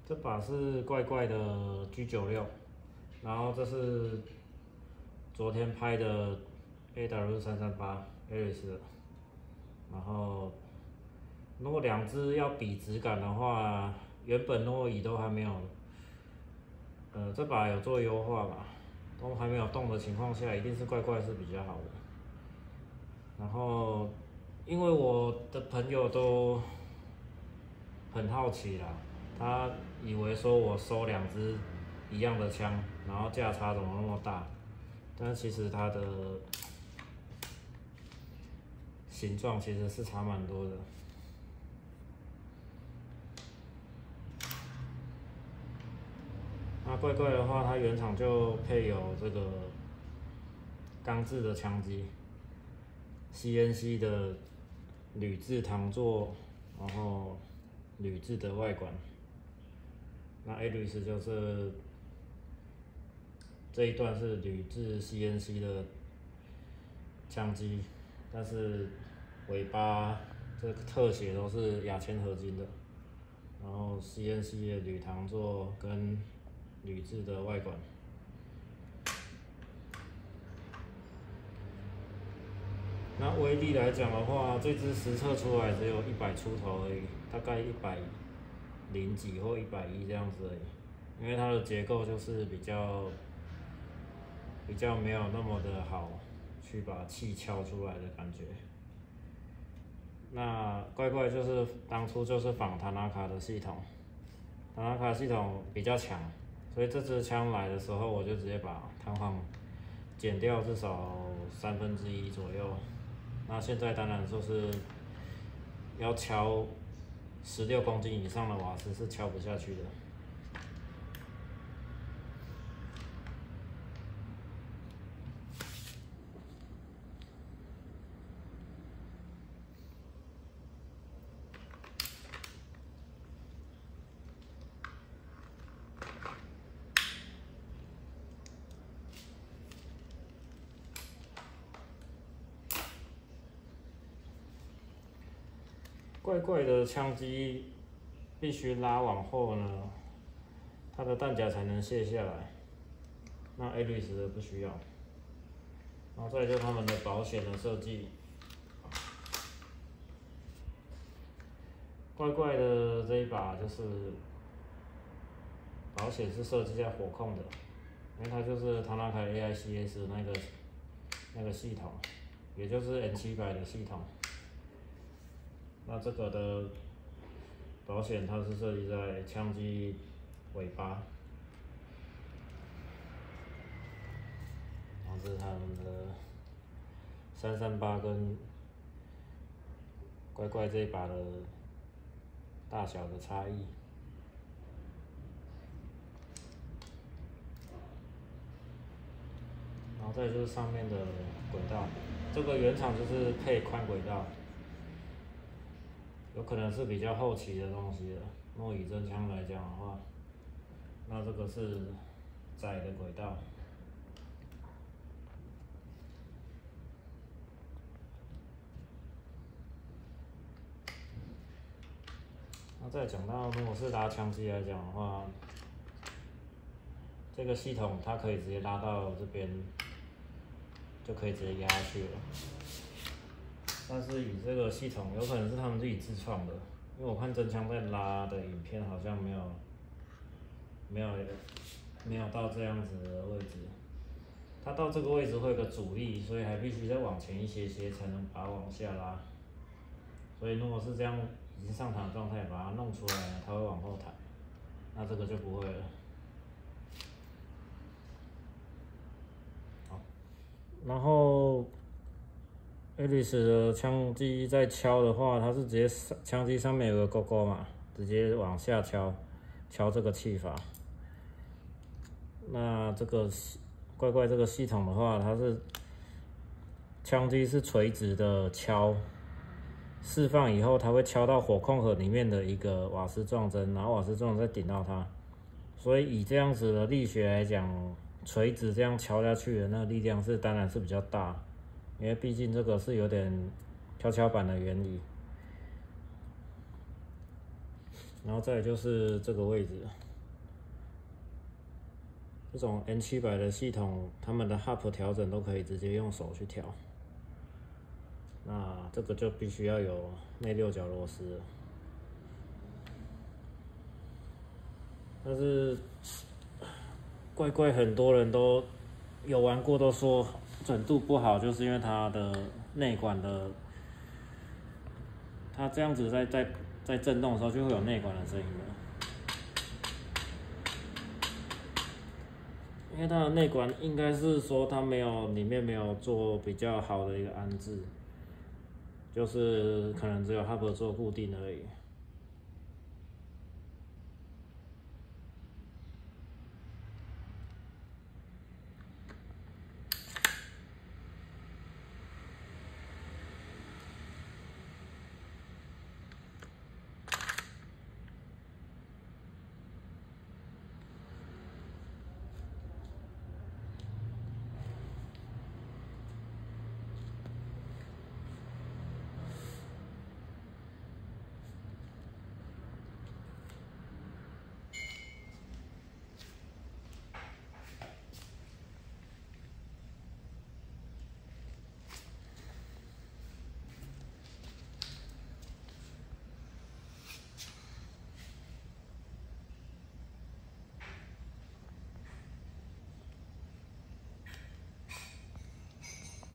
这把是怪怪的 G96，然后这是昨天拍的 AW338 Aris 的，然后如果两只要比质感的话，原本诺伊都还没有，这把有做优化吧，都还没有动的情况下，一定是怪怪是比较好的。然后因为我的朋友都很好奇啦，他以为说我收两只一样的枪，然后价差怎么那么大？但其实它的形状其实是差蛮多的。那怪怪的话，它原厂就配有这个钢制的枪机 ，CNC 的铝制膛座，然后铝制的外管。那 Aris 就是这一段是铝制 CNC 的枪机，但是尾巴这个特写都是亚铅合金的，然后 CNC 的铝膛座跟铝制的外管。那威力来讲的话，这支实测出来只有100出头而已，大概100几或110这样子而已。因为它的结构就是比较没有那么的好去把气敲出来的感觉。那怪怪就是当初就是仿塔纳卡的系统，塔纳卡系统比较强，所以这支枪来的时候，我就直接把弹簧减掉至少1/3左右。那现在当然就是要敲16公斤以上的瓦斯是敲不下去的。怪怪的枪机必须拉往后呢，它的弹夹才能卸下来。那 Aris 的不需要。然后再就是他们的保险的设计，怪怪的这一把就是保险是设计在火控的，因为它就是塔纳卡 AICS 那个系统，也就是 N700的系统。那这个的保险它是设计在枪机尾巴，然后这是他们的338跟怪怪这一把的大小的差异。然后再就是上面的轨道，这个原厂就是配宽轨道。有可能是比较后期的东西了。若以真枪来讲的话，那这个是窄的轨道。那再讲到如果是拉枪机来讲的话，这个系统它可以直接拉到这边，就可以直接压下去了。但是以这个系统，有可能是他们自己自创的，因为我看真枪在拉的影片好像没有到这样子的位置。它到这个位置会有个阻力，所以还必须再往前一些才能把它往下拉。所以如果是这样已经上弹的状态，把它弄出来，它会往后弹，那这个就不会了。好，然后 Aris 的枪机在敲的话，它是直接枪机上面有个勾勾嘛，直接往下敲这个气阀。那这个怪怪这个系统的话，它是枪机是垂直的敲，释放以后它会敲到火控盒里面的一个瓦斯撞针，然后瓦斯撞针再顶到它。所以以这样子的力学来讲，垂直这样敲下去的那个力量当然是比较大，因为毕竟这个是有点跷跷板的原理。然后再来就是这个位置，这种 N700的系统，他们的 hub 调整都可以直接用手去调。那这个就必须要有内六角螺丝了，但是怪怪很多人都有玩过，都说准度不好，就是因为它的内管的，它这样子在震动的时候就会有内管的声音了，因为它的内管应该是说它里面没有做比较好的一个安置。就是可能只有 hub 做固定而已。